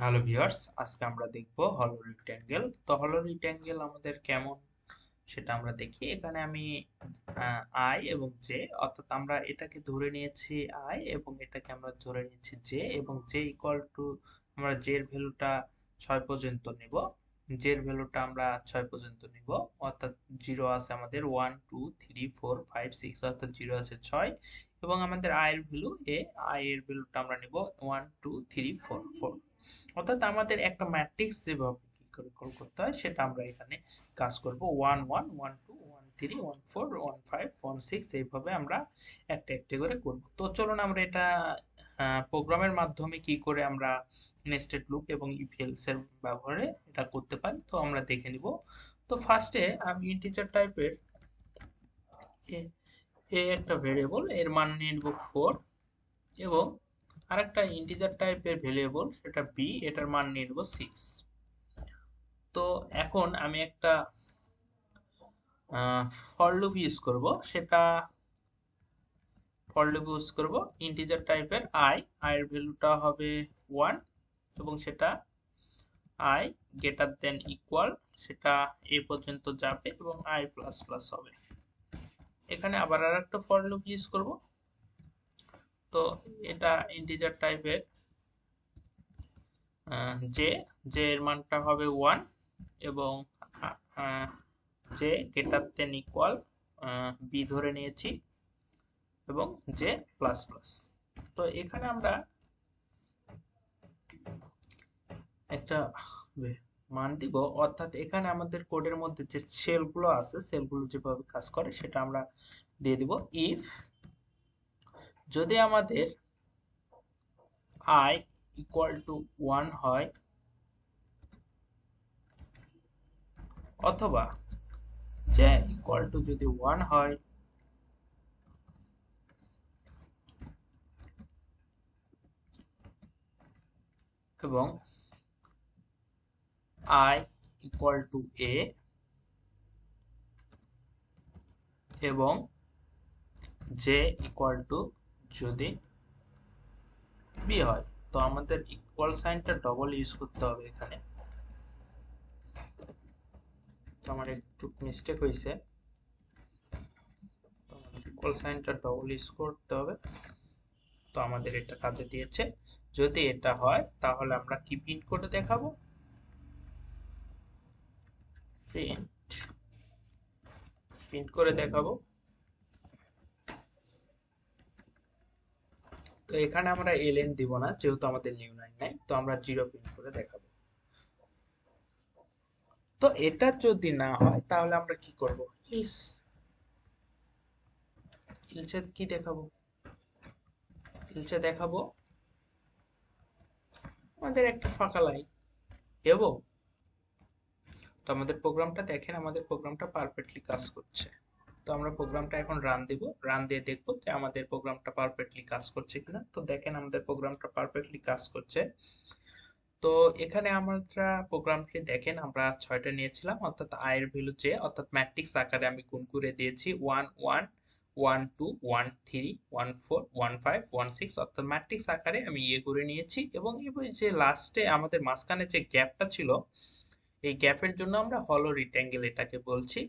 Hello viewers, আজকে আমরা দেখব হলো রেক্ট্যাঙ্গেল। তো হলো রেক্ট্যাঙ্গেল আমাদের কেমন সেটা আমরা দেখি। এখানে আমি আই এবং জে, অর্থাৎ আমরা এটাকে ধরে নিয়েছি আই এবং এটাকে আমরা ধরে নিয়েছি জে, এবং জে ইকুয়াল টু আমরা জে এর ভ্যালুটা 6 পর্যন্ত নিব। জে এর ভ্যালুটা আমরা 6 পর্যন্ত নিব, অর্থাৎ 0 আছে আমাদের 1 2 3 4 5 6, অর্থাৎ 0 আছে 6, এবং আমাদের আই এর ভ্যালু আই এর ভ্যালুটা আমরা নিব 1 2 3 4 4। অর্থাৎ আমাদের একটা ম্যাট্রিক্স যেভাবে কি করে কল করতে হয় সেটা আমরা এখানে কাজ করব। 1 1 1 2 1 3 1 4 1 5 1 6 এইভাবে আমরা একটা একটা করে করব। তো চলুন আমরা এটা প্রোগ্রামের মাধ্যমে কি করে আমরা নেস্টেড লুপ এবং ইফ এলস এর ব্যবহারে এটা করতে পারি তো আমরা দেখে নিব। তো ফার্স্টে আমি ইন্টিজার টাইপের এ একটা ভেরিয়েবল, এর মান নিয়ে নেব 4, এবং আরেকটা ইন্টিজার টাইপের ভেরিয়েবল সেটা বি, এটার মান নিয়ে নেব 6। তো এখন আমি একটা ফর লুপ ইউজ করব, সেটা ফর লুপ ইউজ করব ইন্টিজার টাইপের আই এর ভ্যালুটা হবে 1, এবং সেটা আই গ্রেটার দেন ইকুয়াল, সেটা এ পর্যন্ত যাবে এবং আই প্লাস প্লাস হবে। এখানে আবার আর একটা ফর লুপ ইউজ করব। তো এটা ইন্টিজার টাইপের জে, জে এর মানটা হবে 1, এবং J greater than equal B ধরে নিয়েছি, এবং জে প্লাস প্লাস। তো এখানে আমরা একটা মান দিব, অর্থাৎ এখানে আমাদের কোডের মধ্যে যে সেলগুলো আছে সেলগুলো যেভাবে কাজ করে সেটা আমরা দিয়ে দিব। ইফ যদি আমাদের আই ইকুয়াল টু 1 হয়, অথবা জে ইকুয়াল টু যদি 1 হয়, এবং আই ইকুয়াল টু এ, এবং জে ইকুয়াল টু যদি বি হয়, তো আমাদের ইকুয়াল সাইনটা ডবল ইউজ করতে হবে এখানে। তো আমার একটু মিস্টেক হয়েছে, তো আমাদের ইকুয়াল সাইনটা ডবল ইউজ করতে হবে। তো আমাদের এটা কাজে দিয়েছে। যদি এটা হয় তাহলে আমরা কি প্রিন্ট করে দেখাবো, প্রিন্ট করে দেখাবো। তো এখানে আমরা এলএন দিব না, যেহেতু আমাদের নিউ লাইন নাই, তো আমরা 0 প্রিন্ট করে দেখাবো। তো এটা যদি না হয় তাহলে আমরা কি করব, ইলস, ইলসে কি দেখাবো, ইলসে দেখাবো আমাদের একটা ফাঁকা লাইন, এবং তো আমাদের প্রোগ্রামটা দেখেন, আমাদের প্রোগ্রামটা পারফেক্টলি কাজ করছে। তো আমরা প্রোগ্রামটা এখন রান দিব, রান দিয়ে দেখবো যে আমাদের প্রোগ্রামটা পারফেক্টলি কাজ করছে কিনা। তো দেখেন আমাদের প্রোগ্রামটা পারফেক্টলি কাজ করছে। তো এখানে আমরা প্রোগ্রামটি দেখেন, আমরা 6টা নিয়েছিলাম, অর্থাৎ আই এর ভ্যালু যে, অর্থাৎ ম্যাট্রিক্স আকারে আমি গুণ করে দিয়েছি 1 1 1 2 1 3 1 4 1 5 1 6, অর্থাৎ ম্যাট্রিক্স আকারে আমি ইয়ে করে নিয়েছি। এবং এই যে লাস্টে আমাদের মাঝখানে যে গ্যাপটা ছিল, এই গ্যাপের জন্য আমরা হলো রিক্ট্যাঙ্গেল এটাকে বলছি।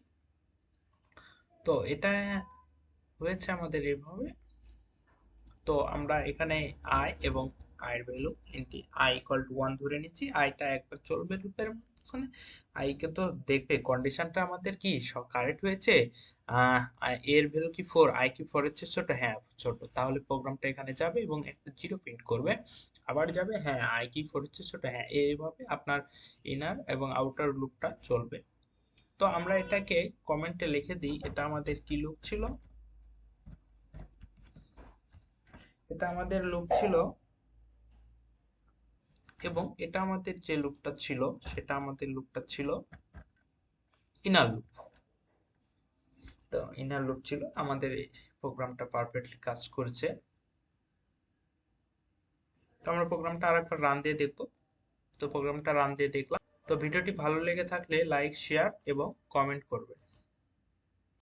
তো এটা হয়েছে আমাদের এইভাবে। তো আমরা এখানে আই এবং আই এর ভ্যালু আই ইকুয়াল টু 1 ধরে নিচ্ছি। আইটা একবার চলবে লুপের মাঝখানে, আই কে তো দেখবে কন্ডিশনটা আমাদের কি কারেক্ট হয়েছে। এর ভ্যালু কি 4, আই কি 4 এর চেয়ে ছোট, হ্যাঁ ছোট, তাহলে প্রোগ্রামটা এখানে যাবে এবং একটা 0 প্রিন্ট করবে। আবার যাবে, হ্যাঁ আই কি 4 এর চেয়ে ছোট, হ্যাঁ, এইভাবে আপনার ইনার এবং আউটার লুপটা চলবে। তো আমরা এটাকে কমেন্টে লিখে দিই, এটা আমাদের কি লুপ ছিল, এটা আমাদের লুপ ছিল, এবং এটা আমাদের যে লুপটা ছিল সেটা আমাদের লুপটা ছিল ইনার লুপ। তো ইনার লুপ ছিল, আমাদের এই প্রোগ্রামটা পারফেক্টলি কাজ করছে। তো আমরা প্রোগ্রামটা আরেকবার রান দিয়ে দেখবো। তো প্রোগ্রামটা রান দিয়ে দেখলাম। তো ভিডিওটি ভালো লেগে থাকলে লাইক, শেয়ার এবং কমেন্ট করবেন।